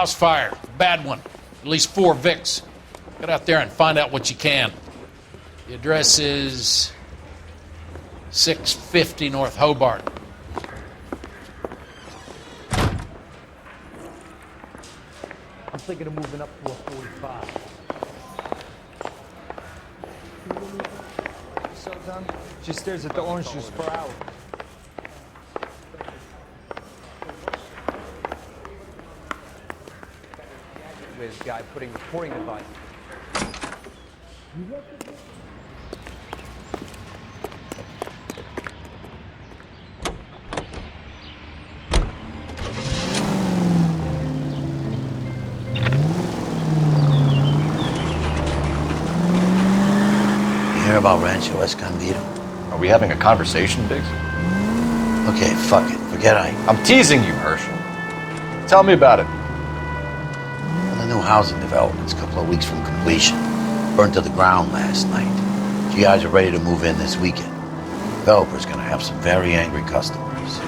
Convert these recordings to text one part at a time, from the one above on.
house fire. Bad one. At least 4 Vicks. Get out there and find out what you can. The address is 650 North Hobart. I'm thinking of moving up to a 45. So done? She stares at the orange juice for hours. This guy putting recording device. Hear about Rancho Escondido? Are we having a conversation, Biggs? Okay, fuck it. Forget I'm teasing you, Herschel. Tell me about it. Well, the new housing development's a couple of weeks from completion. Burned to the ground last night. You guys are ready to move in this weekend. Developer's gonna have some very angry customers.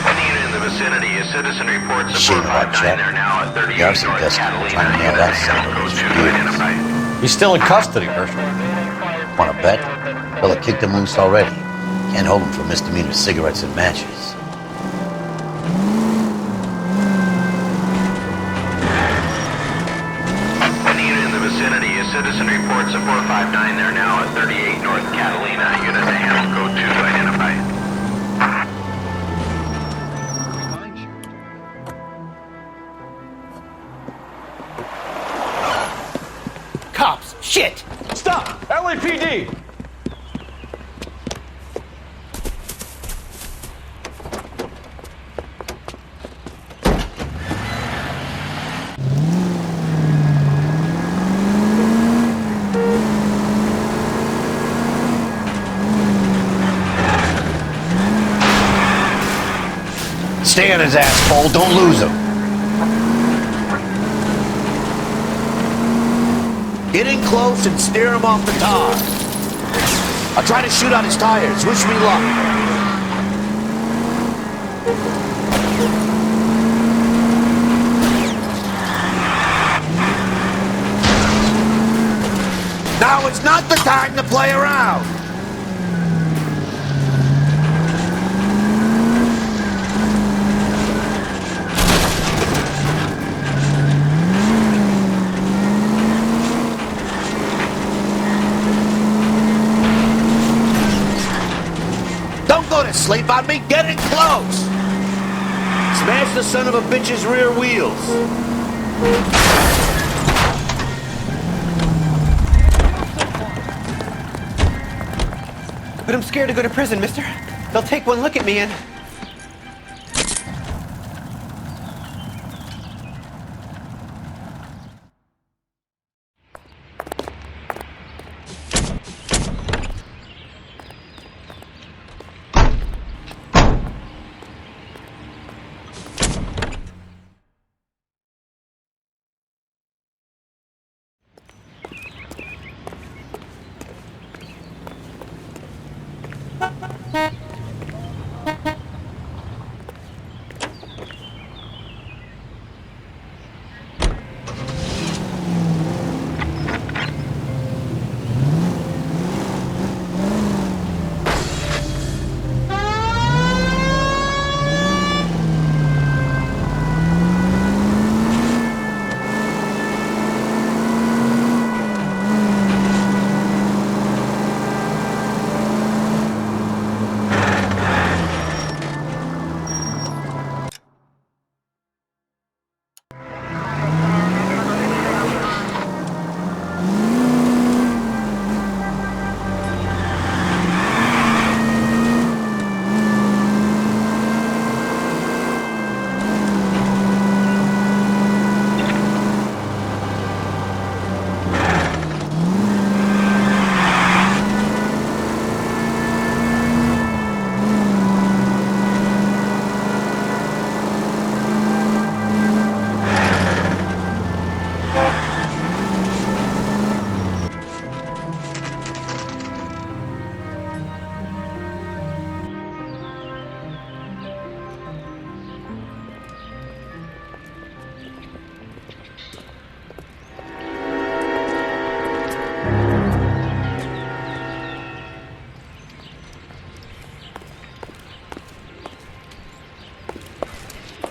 Any unit in the vicinity, a citizen reports a Shame about 459 Chet. there now at 38 You have some North desperate Catalina. trying to nail Unit that son of a code bitch 2 for years. identified. He's still in custody, Herschel. Wanna bet? Well, I kicked him loose already. Can't hold him for misdemeanor cigarettes and matches. Any unit in the vicinity, a citizen reports a 459 there now at 38 North Catalina. Unit to handle code 2 identified. Cops! Shit! Stop! LAPD! Stay on his ass, Paul. Don't lose him. Get in close and steer him off the tar. I'll try to shoot out his tires. Wish me luck. Now it's not the time to play around. Don't go to sleep on me. Get in close. Smash the son of a bitch's rear wheels. But I'm scared to go to prison, mister. They'll take one look at me and...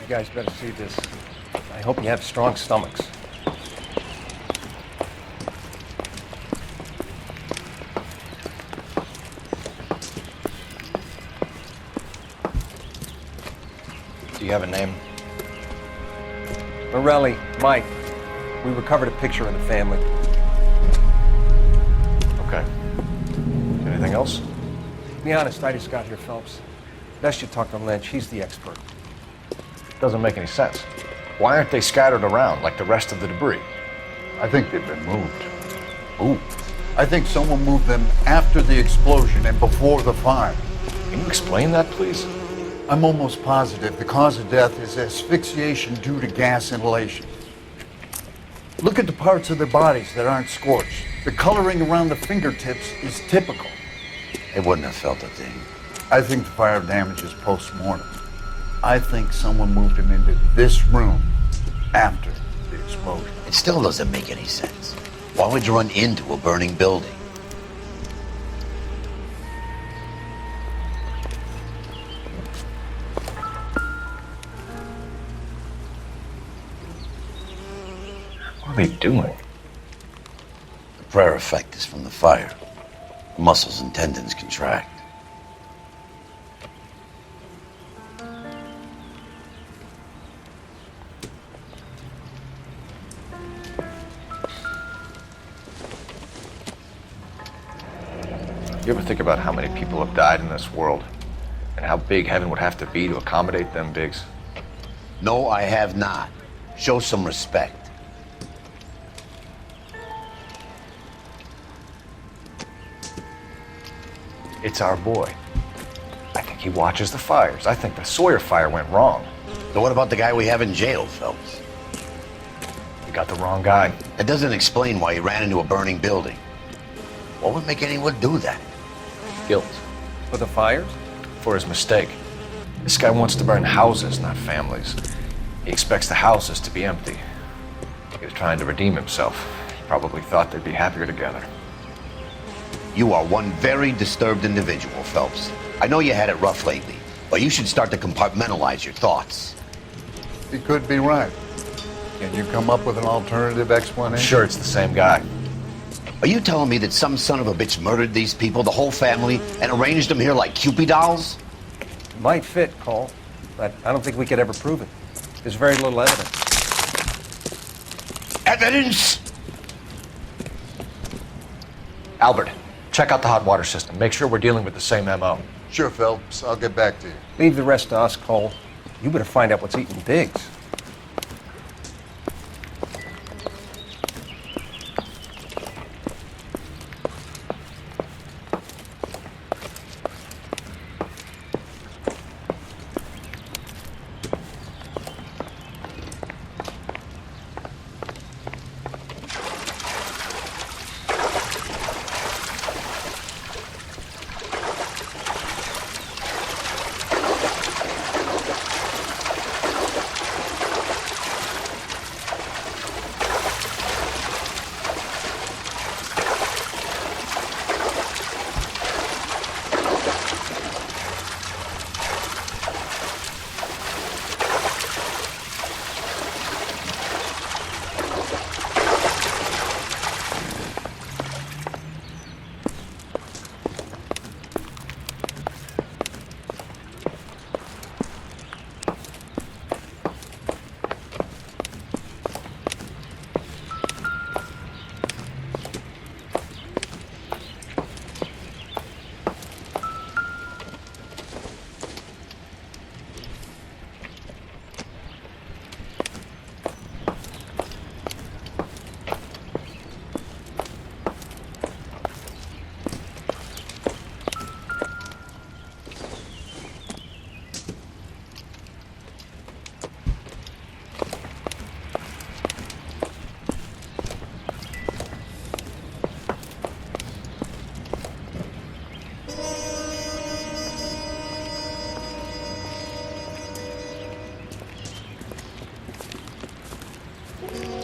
guys better see this. I hope you have strong stomachs. Do you have a name? Morelli, Mike. We recovered a picture of the family. Okay. Anything else? To be honest, I just got here, Phelps. Best you talk to Lynch. He's the expert. Doesn't make any sense. Why aren't they scattered around like the rest of the debris? I think they've been moved. Ooh. I think someone moved them after the explosion and before the fire. Can you explain that, please? I'm almost positive the cause of death is asphyxiation due to gas inhalation. Look at the parts of their bodies that aren't scorched. The coloring around the fingertips is typical. They wouldn't have felt a thing. I think the fire damage is post-mortem. I think someone moved him into this room after the explosion. It still doesn't make any sense. Why would you run into a burning building? What are they doing? The prayer effect is from the fire. The muscles and tendons contract. You ever think about how many people have died in this world? And how big heaven would have to be to accommodate them bigs? No, I have not. Show some respect. It's our boy. I think he watches the fires. I think the Sawyer fire went wrong. So what about the guy we have in jail, Phelps? We got the wrong guy. That doesn't explain why he ran into a burning building. What would make anyone do that? Guilt. For the fires? For his mistake. This guy wants to burn houses, not families. He expects the houses to be empty. He was trying to redeem himself. He probably thought they'd be happier together. You are one very disturbed individual, Phelps. I know you had it rough lately, but you should start to compartmentalize your thoughts. He could be right. Can you come up with an alternative explanation? I'm sure it's the same guy. Are you telling me that some son of a bitch murdered these people, the whole family, and arranged them here like Cupid dolls? Might fit, Cole, but I don't think we could ever prove it. There's very little evidence. Evidence? Albert, check out the hot water system. Make sure we're dealing with the same MO. Sure, Phelps. I'll get back to you. Leave the rest to us, Cole. You better find out what's eating Biggs.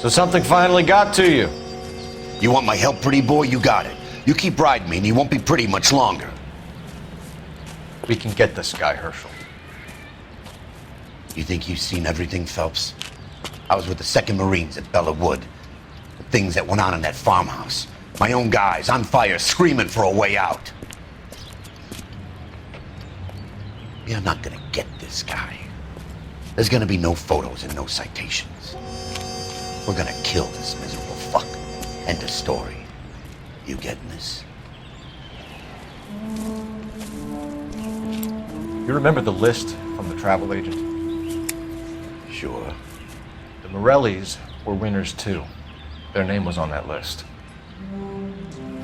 So something finally got to you. You want my help, pretty boy? You got it. You keep riding me and you won't be pretty much longer. We can get this guy, Herschel. You think you've seen everything, Phelps? I was with the 2nd Marines at Bella Wood. The things that went on in that farmhouse. My own guys on fire, screaming for a way out. You're not gonna get this guy. There's gonna be no photos and no citations. We're gonna kill this miserable fuck. End of story. You getting this? You remember the list from the travel agent? Sure. The Morellis were winners too. Their name was on that list.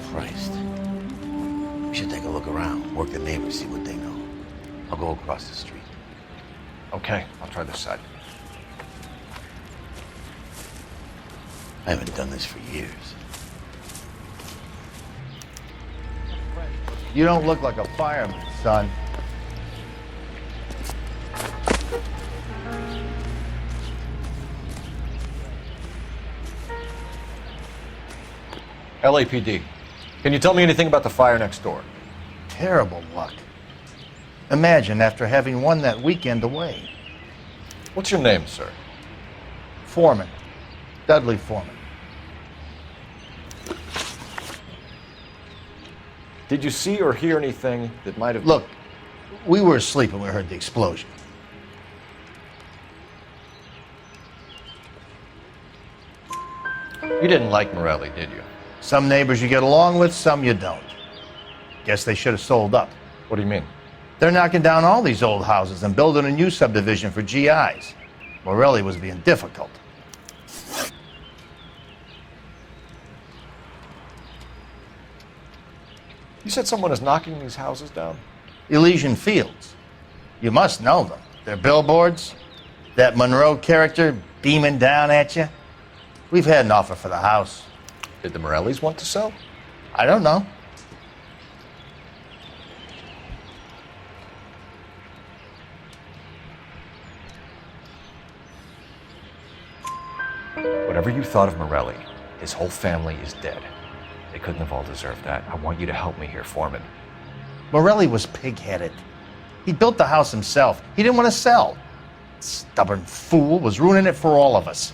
Christ. We should take a look around, work the neighbors, see what they know. I'll go across the street. Okay, I'll try this side. I haven't done this for years. You don't look like a fireman, son. LAPD, can you tell me anything about the fire next door? Terrible luck. Imagine after having won that weekend away. What's your name, sir? Foreman. Dudley Foreman. Did you see or hear anything that might have... Look, we were asleep when we heard the explosion. You didn't like Morelli, did you? Some neighbors you get along with, some you don't. Guess they should have sold up. What do you mean? They're knocking down all these old houses and building a new subdivision for GIs. Morelli was being difficult. You said someone is knocking these houses down? Elysian Fields. You must know them. Their billboards, that Monroe character beaming down at you. We've had an offer for the house. Did the Morellis want to sell? I don't know. Whatever you thought of Morelli, his whole family is dead. They couldn't have all deserved that. I want you to help me here, Foreman. Morelli was pig-headed. He built the house himself. He didn't want to sell. Stubborn fool was ruining it for all of us.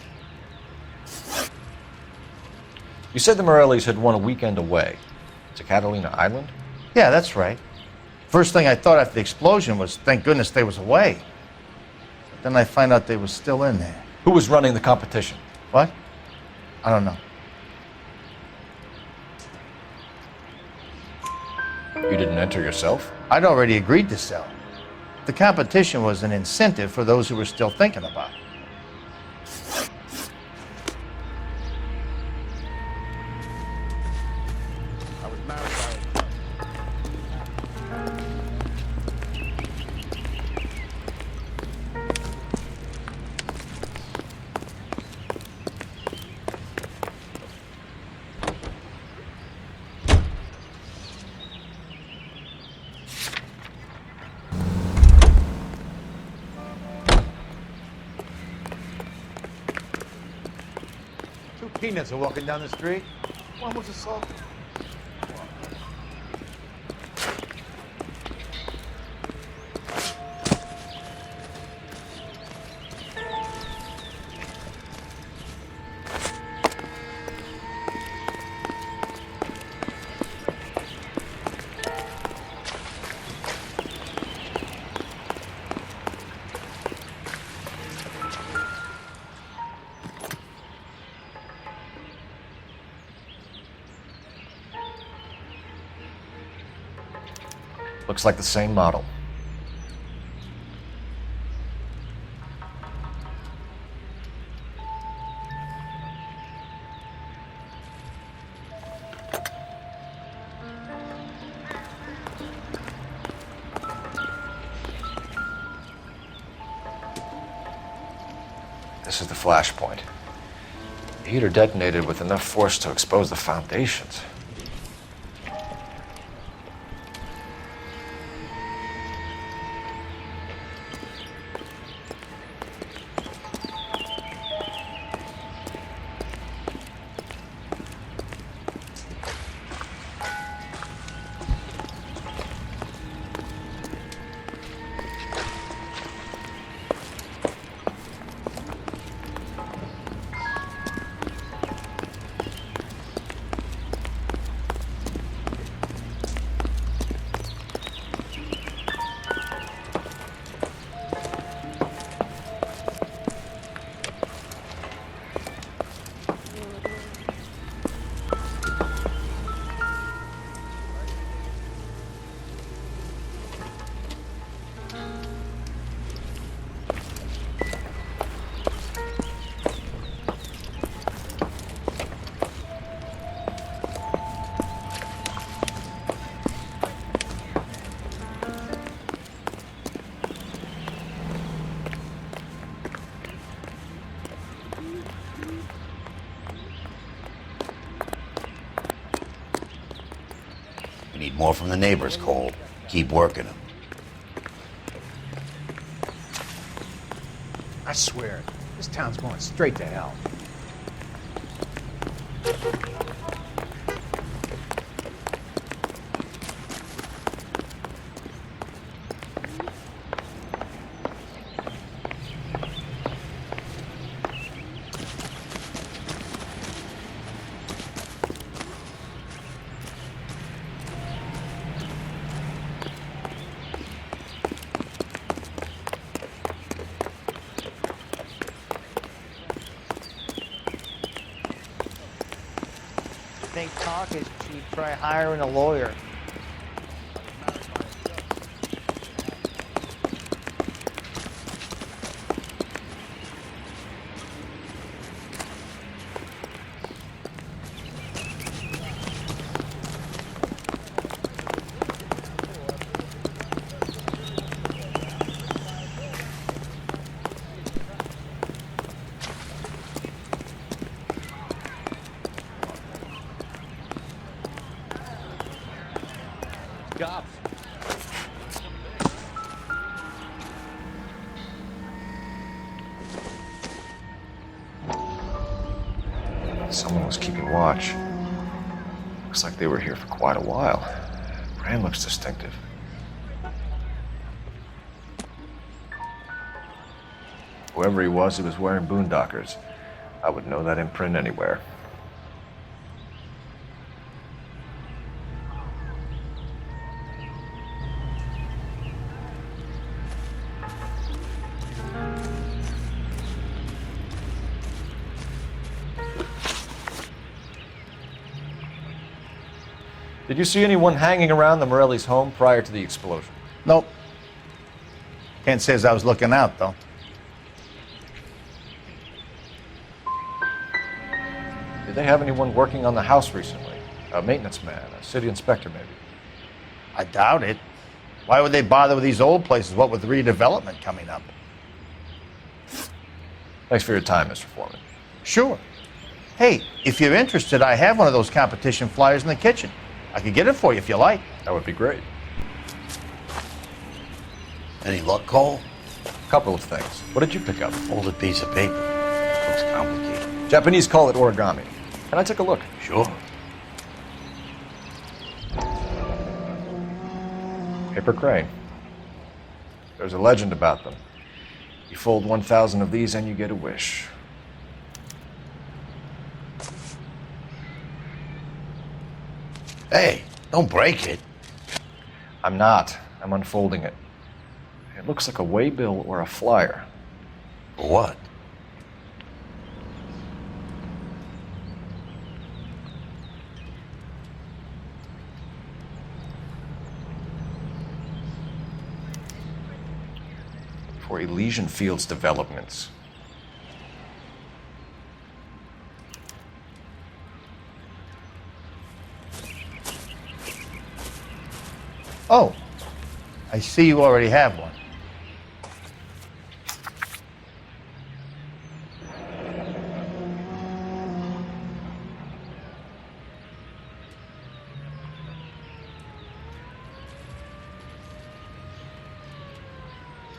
You said the Morellis had won a weekend away to Catalina Island? Yeah, that's right. First thing I thought after the explosion was, thank goodness they was away. But then I find out they was still in there. Who was running the competition? What? I don't know. You didn't enter yourself? I'd already agreed to sell. The competition was an incentive for those who were still thinking about it. Two peanuts are walking down the street. One was assaulted. Looks like the same model. This is the flash point. The heater detonated with enough force to expose the foundations. More from the neighbors, Cole. Keep working them. I swear, this town's going straight to hell. Think talk is cheap, try hiring a lawyer. Cops. Someone was keeping watch. Looks like they were here for quite a while. Brand looks distinctive. Whoever he was wearing boondockers. I would know that imprint anywhere. Did you see anyone hanging around the Morelli's home prior to the explosion? Nope. Can't say as I was looking out, though. Did they have anyone working on the house recently? A maintenance man, a city inspector maybe? I doubt it. Why would they bother with these old places, what with redevelopment coming up? Thanks for your time, Mr. Foreman. Sure. Hey, if you're interested, I have one of those competition flyers in the kitchen. I could get it for you if you like. That would be great. Any luck, Cole? Couple of things. What did you pick up? Folded piece of paper. Looks complicated. Japanese call it origami. Can I take a look? Sure. Paper crane. There's a legend about them. You fold 1,000 of these and you get a wish. Hey, don't break it. I'm not. I'm unfolding it. It looks like a waybill or a flyer. For what? For Elysian Fields developments. Oh, I see you already have one.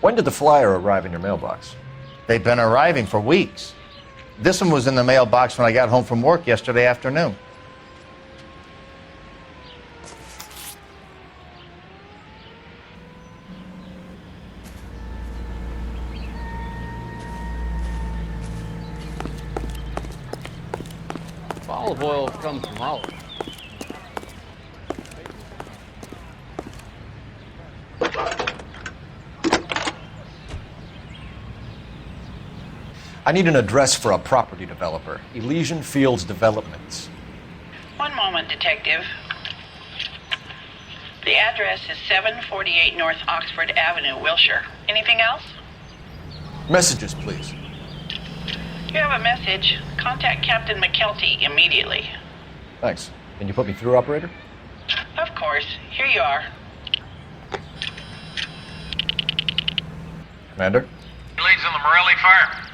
When did the flyer arrive in your mailbox? They've been arriving for weeks. This one was in the mailbox when I got home from work yesterday afternoon. Olive oil comes from olive. I need an address for a property developer. Elysian Fields Developments. One moment, Detective. The address is 748 North Oxford Avenue, Wilshire. Anything else? Messages, please. You have a message. Contact Captain McKelty immediately. Thanks. Can you put me through, operator? Of course. Here you are. Commander? Leads on the Morelli fire.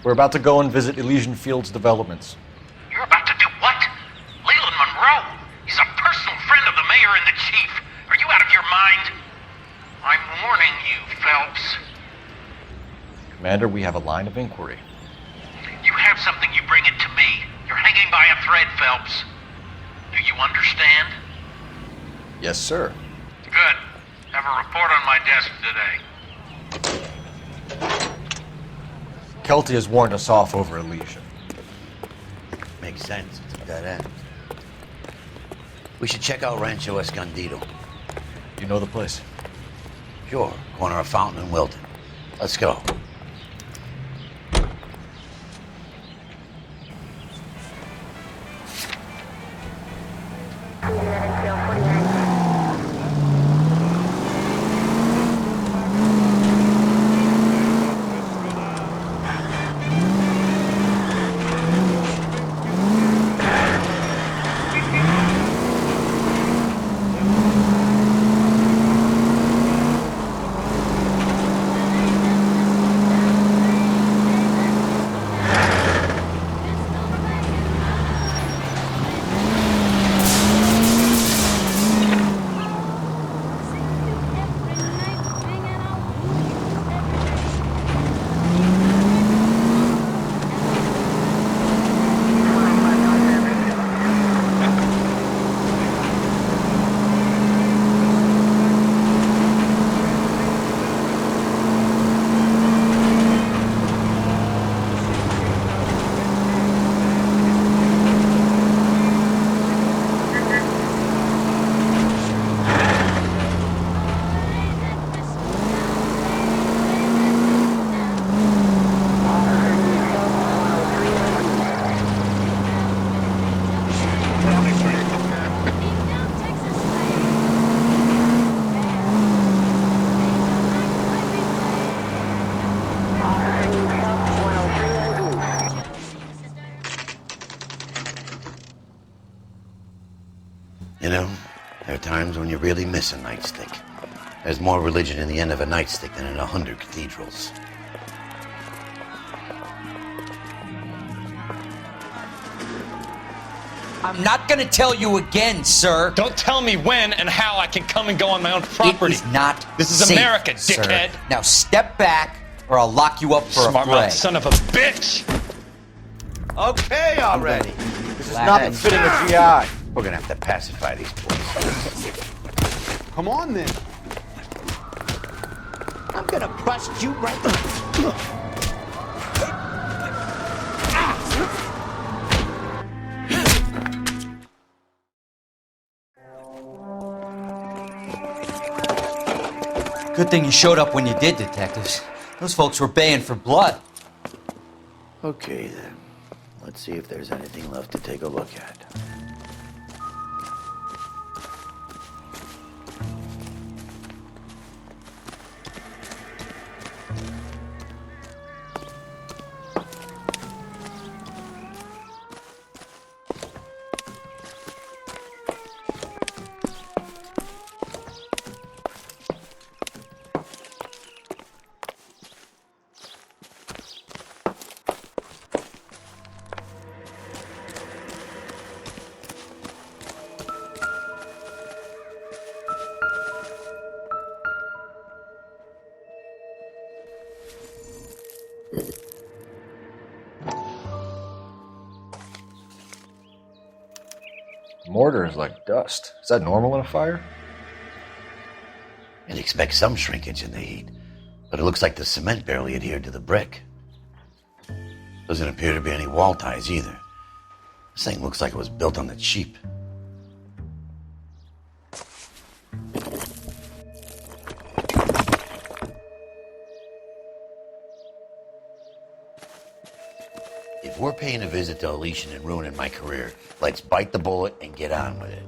We're about to go and visit Elysian Fields Developments. You're about to do what? Leland Monroe. He's a personal friend Commander, we have a line of inquiry. You have something, you bring it to me. You're hanging by a thread, Phelps. Do you understand? Yes, sir. Good. Have a report on my desk today. Kelty has warned us off over Elysium. Makes sense. It's a dead end. We should check out Rancho Escondido. You know the place? Sure. Corner of Fountain and Wilton. Let's go. You know, there are times when you really miss a nightstick. There's more religion in the end of a nightstick than in 100 cathedrals. I'm not gonna tell you again, sir. Don't tell me when and how I can come and go on my own property. It is not This is safe, America, sir. dickhead. Now step back, or I'll lock you up for a Smart fray. mouth son of a bitch! Okay already. This is not befitting a GI. We're gonna have to pacify these boys. Come on, then. I'm gonna bust you right. Good thing you showed up when you did, detectives. Those folks were baying for blood. Okay, then. Let's see if there's anything left to take a look at. Mortar is like dust. Is that normal in a fire? You'd expect some shrinkage in the heat, but it looks like the cement barely adhered to the brick. Doesn't appear to be any wall ties either. This thing looks like it was built on the cheap. If we're paying a visit to Elysium and ruining my career, let's bite the bullet and get on with it.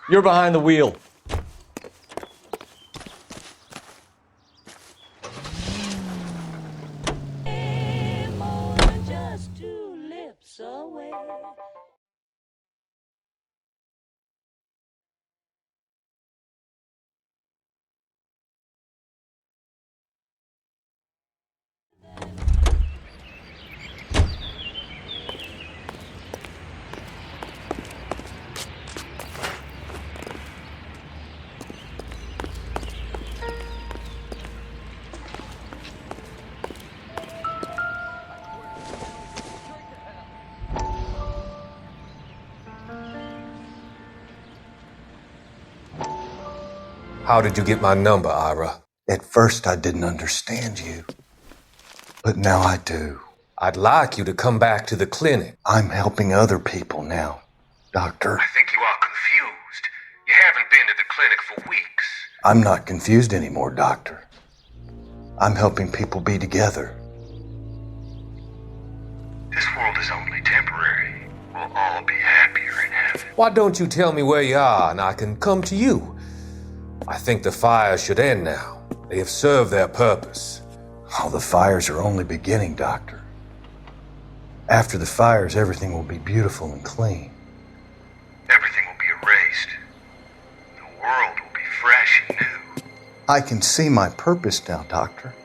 You're behind the wheel. How did you get my number, Ira? At first, I didn't understand you, but now I do. I'd like you to come back to the clinic. I'm helping other people now, Doctor. I think you are confused. You haven't been to the clinic for weeks. I'm not confused anymore, Doctor. I'm helping people be together. This world is only temporary. We'll all be happier in heaven. Why don't you tell me where you are and I can come to you? I think the fires should end now. They have served their purpose. Oh, the fires are only beginning, Doctor. After the fires, everything will be beautiful and clean. Everything will be erased. The world will be fresh and new. I can see my purpose now, Doctor.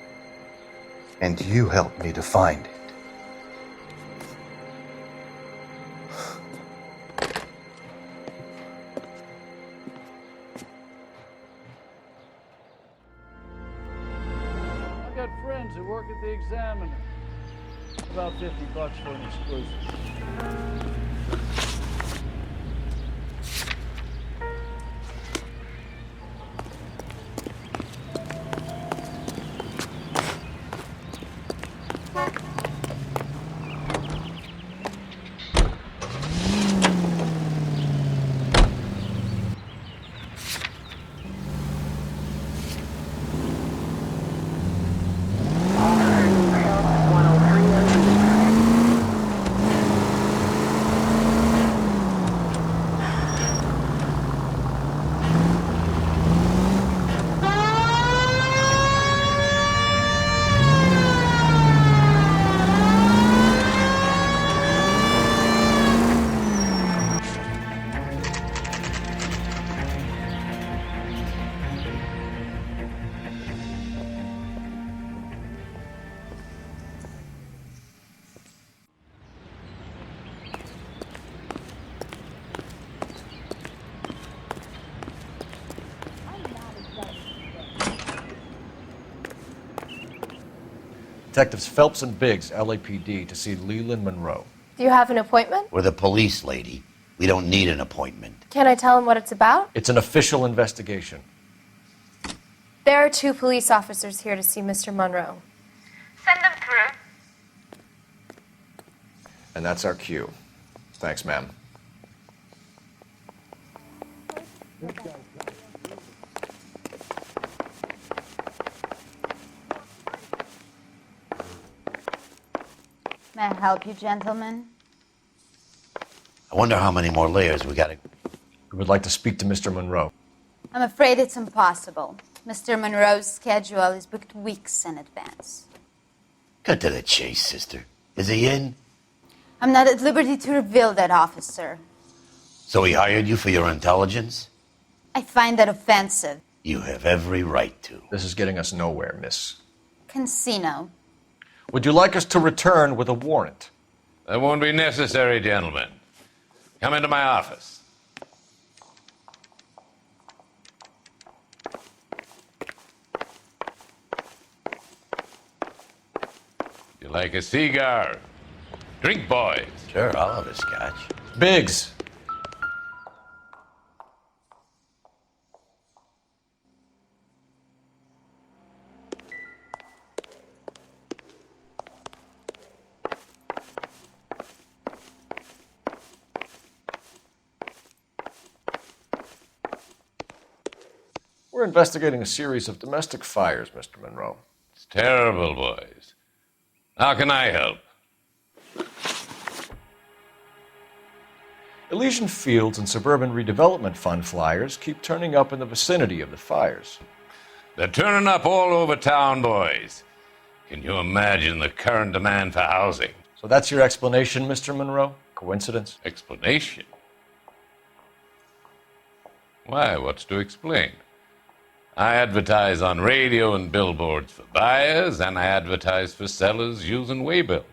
And you helped me to find it. I got friends who work at the Examiner. About $50 for an exclusive. Detectives Phelps and Biggs, LAPD, to see Leland Monroe. Do you have an appointment? We're the police, lady. We don't need an appointment. Can I tell him what it's about? It's an official investigation. There are 2 police officers here to see Mr. Monroe. Send them through. And that's our cue. Thanks, ma'am. May I help you, gentlemen? I wonder how many more layers we gotta... We would like to speak to Mr. Monroe. I'm afraid it's impossible. Mr. Monroe's schedule is booked weeks in advance. Cut to the chase, sister. Is he in? I'm not at liberty to reveal that, officer. So he hired you for your intelligence? I find that offensive. You have every right to. This is getting us nowhere, miss. Casino. Would you like us to return with a warrant? That won't be necessary, gentlemen. Come into my office. You like a cigar? Drink, boys. Sure, I'll have a scotch. Biggs. We're investigating a series of domestic fires, Mr. Monroe. It's terrible, boys. How can I help? Elysian Fields and Suburban Redevelopment Fund flyers keep turning up in the vicinity of the fires. They're turning up all over town, boys. Can you imagine the current demand for housing? So that's your explanation, Mr. Monroe? Coincidence? Explanation? Why, what's to explain? I advertise on radio and billboards for buyers, and I advertise for sellers using waybills.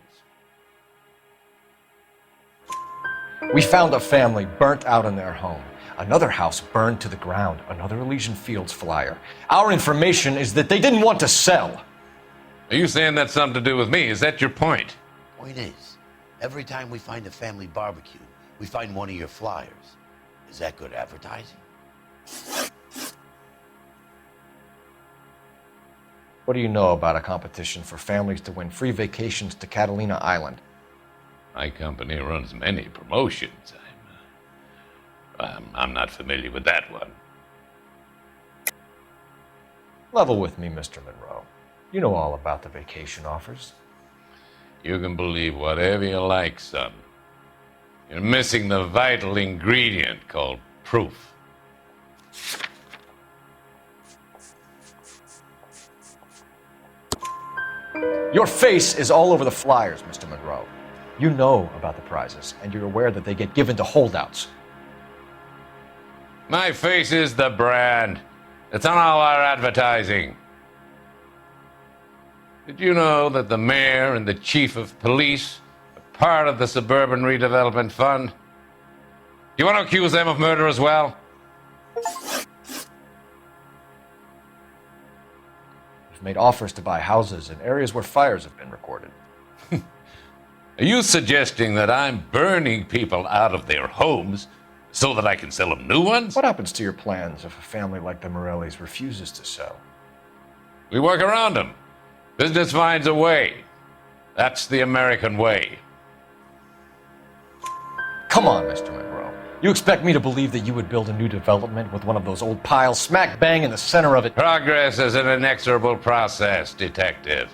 We found a family burnt out in their home. Another house burned to the ground. Another Elysian Fields flyer. Our information is that they didn't want to sell. Are you saying that's something to do with me? Is that your point? Point is, every time we find a family barbecue, we find one of your flyers. Is that good advertising? What do you know about a competition for families to win free vacations to Catalina Island? My company runs many promotions. I'm not familiar with that one. Level with me, Mr. Monroe. You know all about the vacation offers. You can believe whatever you like, son. You're missing the vital ingredient called proof. Your face is all over the flyers, Mr. Monroe. You know about the prizes, and you're aware that they get given to holdouts. My face is the brand. It's on all our advertising. Did you know that the mayor and the chief of police are part of the Suburban Redevelopment Fund? You want to accuse them of murder as well? You've made offers to buy houses in areas where fires have been recorded. Are you suggesting that I'm burning people out of their homes so that I can sell them new ones? What happens to your plans if a family like the Morellis refuses to sell? We work around them. Business finds a way. That's the American way. Come on, Mr. Monroe. You expect me to believe that you would build a new development with one of those old piles smack bang in the center of it? Progress is an inexorable process, Detective.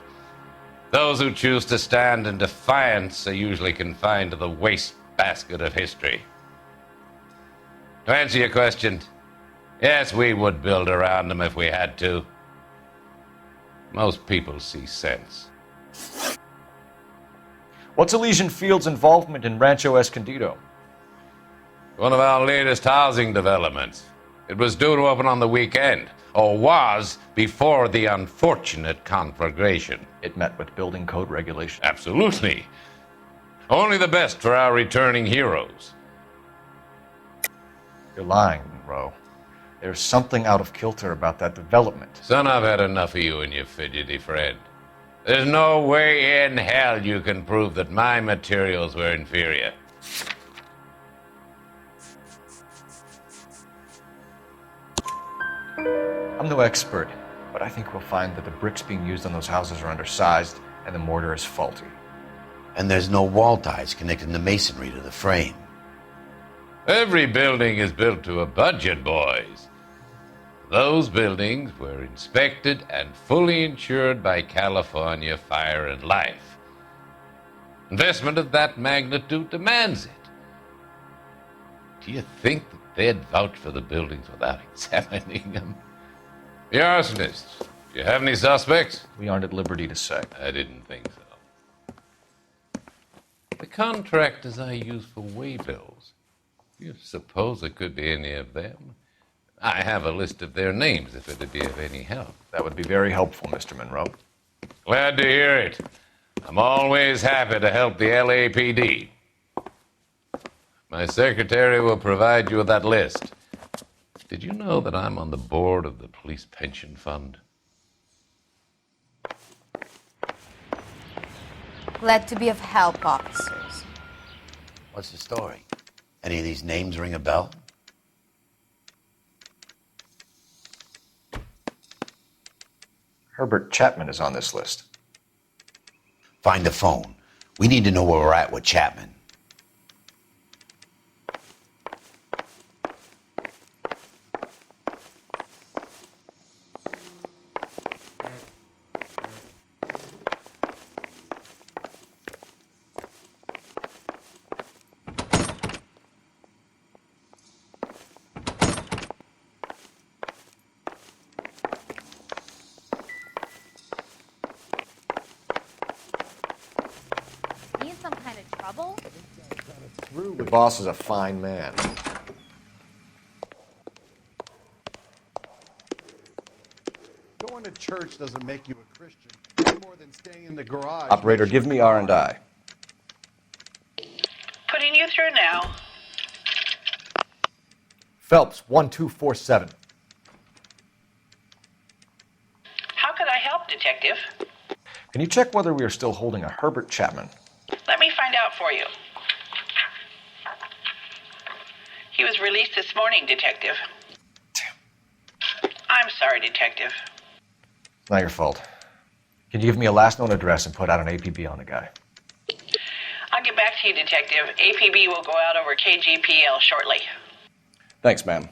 Those who choose to stand in defiance are usually confined to the wastebasket of history. To answer your question, yes, we would build around them if we had to. Most people see sense. What's Elysian Fields' involvement in Rancho Escondido? One of our latest housing developments. It was due to open on the weekend, or was before the unfortunate conflagration. It met with building code regulations. Absolutely. Only the best for our returning heroes. You're lying, Monroe. There's something out of kilter about that development. Son, I've had enough of you and your fidgety friend. There's no way in hell you can prove that my materials were inferior. I'm no expert, but I think we'll find that the bricks being used on those houses are undersized and the mortar is faulty. And there's no wall ties connecting the masonry to the frame. Every building is built to a budget, boys. Those buildings were inspected and fully insured by California Fire and Life. Investment of that magnitude demands it. Do you think that they'd vouch for the buildings without examining them? The arsonists. Do you have any suspects? We aren't at liberty to say. I didn't think so. The contractors I use for waybills. Do you suppose it could be any of them? I have a list of their names if it'd be of any help. That would be very helpful, Mr. Monroe. Glad to hear it. I'm always happy to help the LAPD. My secretary will provide you with that list. Did you know that I'm on the board of the Police Pension Fund? Glad to be of help, officers. What's the story? Any of these names ring a bell? Herbert Chapman is on this list. Find the phone. We need to know where we're at with Chapman. trouble? The boss is a fine man. Going to church doesn't make you a Christian any more than staying in the garage. Operator, give me R&I. Putting you through now. Phelps, 1247. How could I help, Detective? Can you check whether we are still holding a Herbert Chapman? Let me find out for you. He was released this morning, Detective. Damn. I'm sorry, Detective. It's not your fault. Can you give me a last known address and put out an APB on the guy? I'll get back to you, Detective. APB will go out over KGPL shortly. Thanks, ma'am.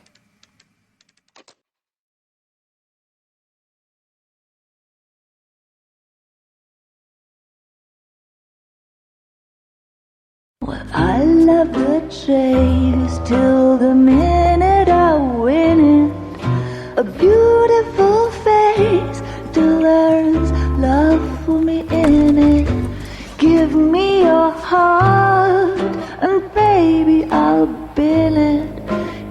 I love the chase till the minute I win it. A beautiful face till there's love for me in it. Give me your heart and baby I'll bill it.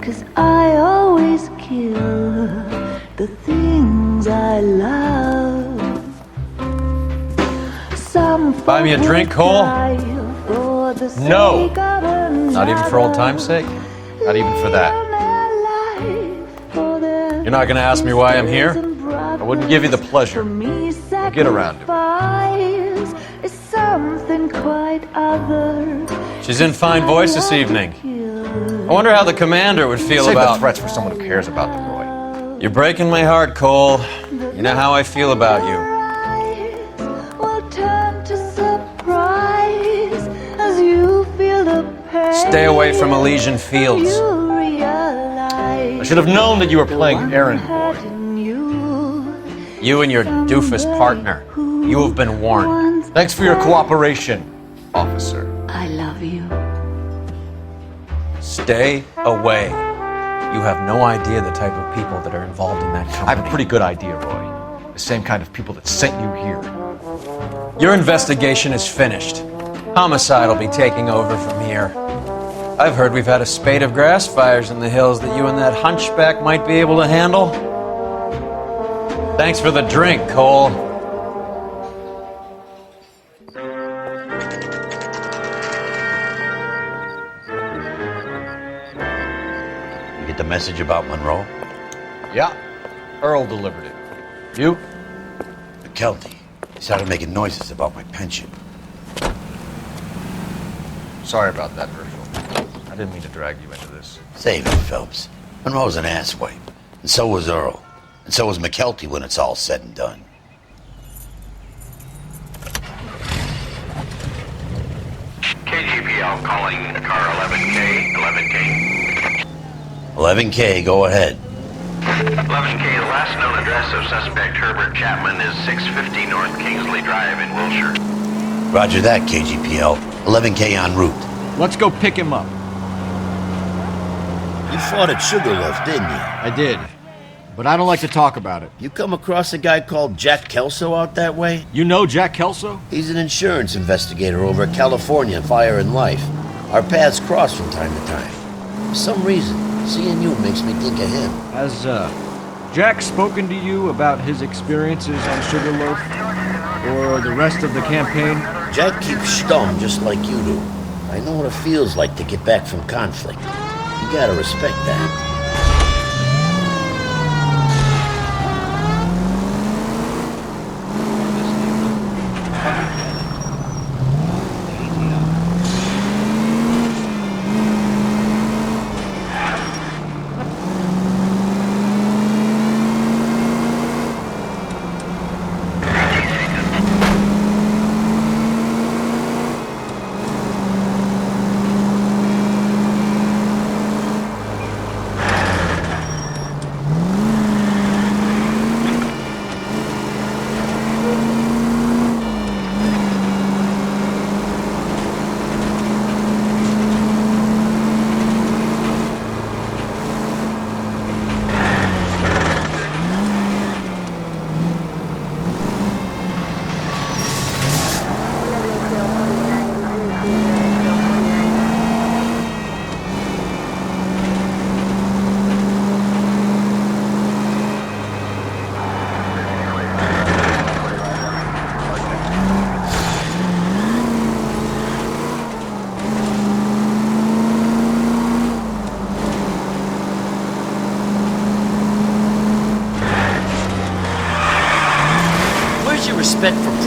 'Cause I always kill the things I love. Some Buy me a drink, Cole? No! Not even for old time's sake? Not even for that. You're not going to ask me why I'm here? I wouldn't give you the pleasure. We'll get around to it. Is something quite other. She's in fine voice this evening. I wonder how the commander would feel Save about... the threats for someone who cares about them, Roy. You're breaking my heart, Cole. You know how I feel about you. Will turn to surprise as you feel the pain. Stay away from Elysian Fields. I should have known that you were playing errand boy. You and your doofus partner. You have been warned. Thanks for your cooperation, officer. I love you. Stay away. You have no idea the type of people that are involved in that company. I have a pretty good idea, Roy. The same kind of people that sent you here. Your investigation is finished. Homicide will be taking over from here. I've heard we've had a spate of grass fires in the hills that you and that hunchback might be able to handle. Thanks for the drink, Cole. You get the message about Monroe? Yeah. Earl delivered it. You? McKelty. He started making noises about my pension. Sorry about that, Virgil. I didn't mean to drag you into this. Save it, Phelps. Monroe's an asswipe. And so was Earl. And so was McKelty when it's all said and done. KGPL calling car 11K, 11K. 11K, go ahead. 11K, the last known address of suspect Herbert Chapman is 650 North Kingsley Drive in Wilshire. Roger that, KGPL. 11K en route. Let's go pick him up. You fought at Sugarloaf, didn't you? I did. But I don't like to talk about it. You come across a guy called Jack Kelso out that way? You know Jack Kelso? He's an insurance investigator over at California Fire and Life. Our paths cross from time to time. For some reason, seeing you makes me think of him. Has, Jack spoken to you about his experiences on Sugarloaf? Or the rest of the campaign? Jack keeps stum just like you do. I know what it feels like to get back from conflict. You gotta respect that.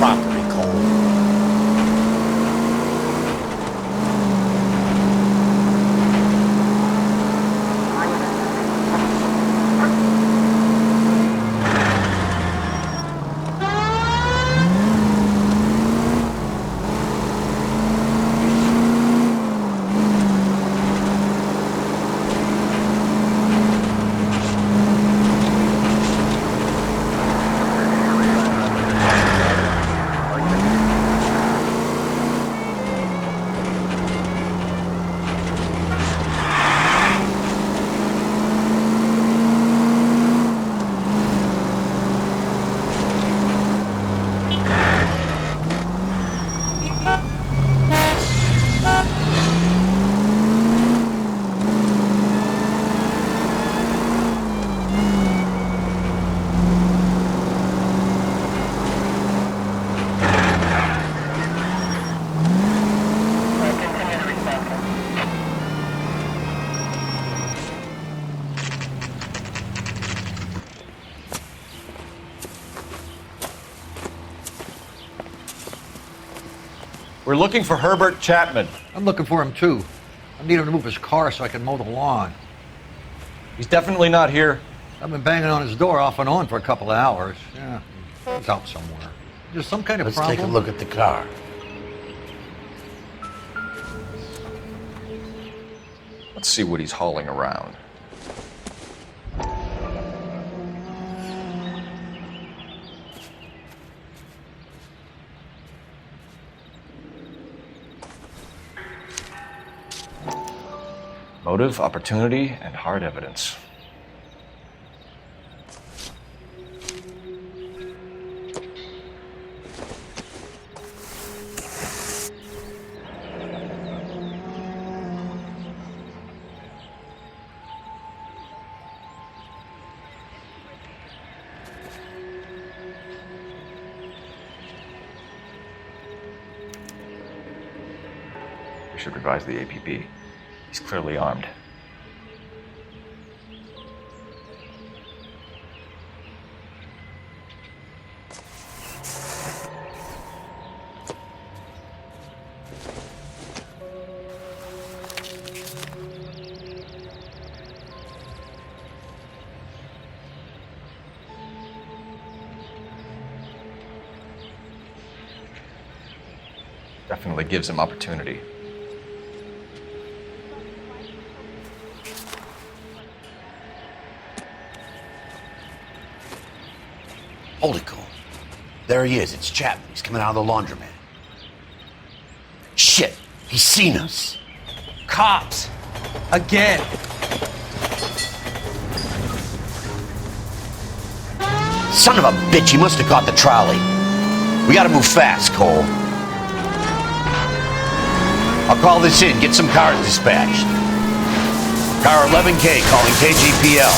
property, Cole. We're looking for Herbert Chapman. I'm looking for him too. I need him to move his car so I can mow the lawn. He's definitely not here. I've been banging on his door off and on for a couple of hours. Yeah, he's out somewhere. There's some kind of Let's problem. take a look at the car. Let's see what he's hauling around. Motive, opportunity, and hard evidence. We should revise the APB. He's clearly armed. Definitely gives him opportunity. Hold it, Cole. There he is. It's Chapman. He's coming out of the laundromat. Shit! He's seen us. Cops! Again! Son of a bitch, he must have caught the trolley. We gotta move fast, Cole. I'll call this in, get some cars dispatched. Car 11K calling KGPL.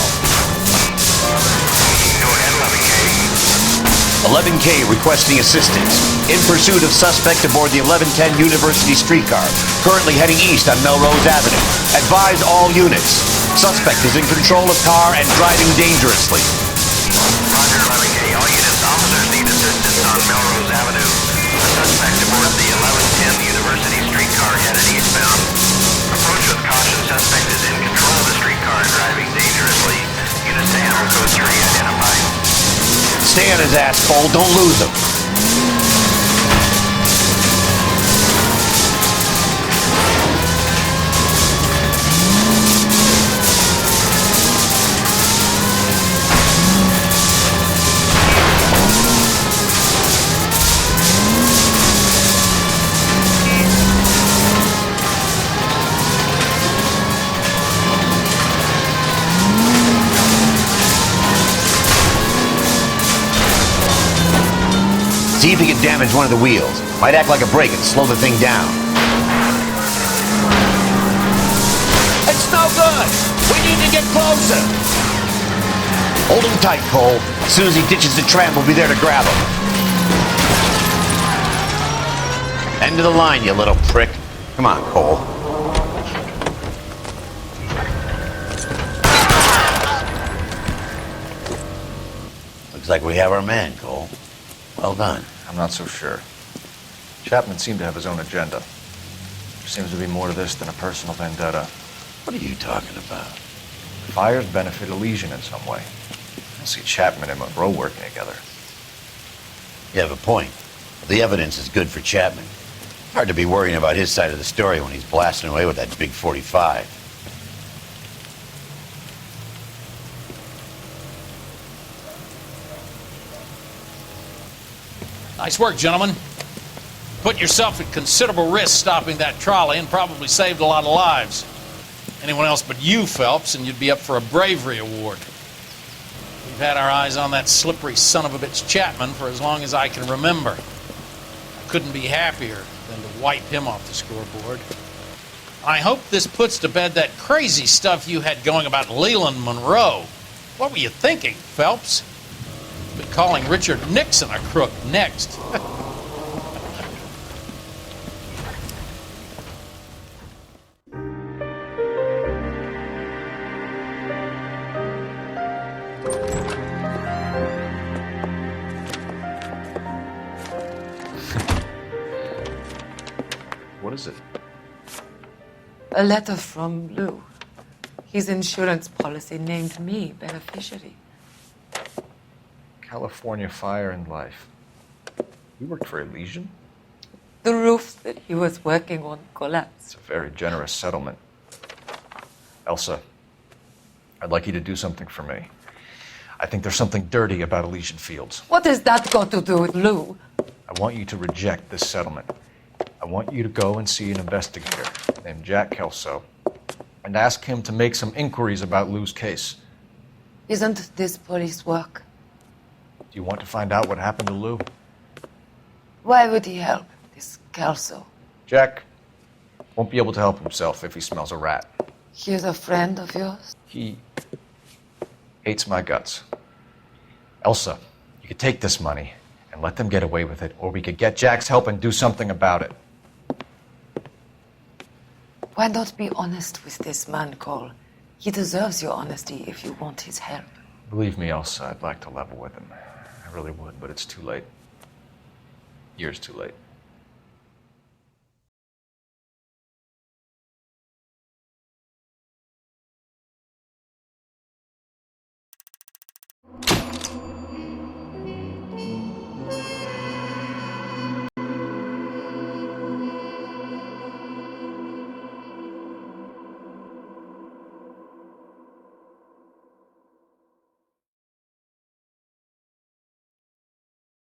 Go ahead, 11K. 11K requesting assistance. In pursuit of suspect aboard the 1110 University streetcar. Currently heading east on Melrose Avenue. Advise all units. Suspect is in control of car and driving dangerously. Roger, 11K. All units, officers need assistance on Melrose Avenue. A suspect aboard the 1110 University streetcar headed eastbound. Approach with caution. Suspect is in control of the streetcar, driving dangerously. Units to Animal Code 3 identified. Stay on his ass, Cole. Don't lose him. See if he can damage one of the wheels. Might act like a brake and slow the thing down. It's no good! We need to get closer! Hold him tight, Cole. As soon as he ditches the tram, we'll be there to grab him. End of the line, you little prick. Come on, Cole. Looks like we have our man, Cole. Well done. I'm I'm not so sure. Chapman seemed to have his own agenda. There seems to be more to this than a personal vendetta. What are you talking about? Fires benefit Elysian in some way. I don't see Chapman and Monroe working together. You have a point. The evidence is good for Chapman. Hard to be worrying about his side of the story when he's blasting away with that big 45. Nice work, gentlemen. Put yourself at considerable risk stopping that trolley and probably saved a lot of lives. Anyone else but you, Phelps, and you'd be up for a bravery award. We've had our eyes on that slippery son of a bitch Chapman for as long as I can remember. I couldn't be happier than to wipe him off the scoreboard. I hope this puts to bed that crazy stuff you had going about Leland Monroe. What were you thinking, Phelps? Be calling Richard Nixon a crook next. What is it? A letter from Lou. His insurance policy named me beneficiary. California Fire and Life. You worked for Elysian? The roof that he was working on collapsed. It's a very generous settlement. Elsa, I'd like you to do something for me. I think there's something dirty about Elysian Fields. What has that got to do with Lou? I want you to reject this settlement. I want you to go and see an investigator named Jack Kelso and ask him to make some inquiries about Lou's case. Isn't this police work? Do you want to find out what happened to Lou? Why would he help, this Kelso? Jack won't be able to help himself if he smells a rat. He is a friend of yours? He hates my guts. Elsa, you could take this money and let them get away with it, or we could get Jack's help and do something about it. Why not be honest with this man, Cole? He deserves your honesty if you want his help. Believe me, Elsa, I'd like to level with him. I really would, but it's too late. Years too late.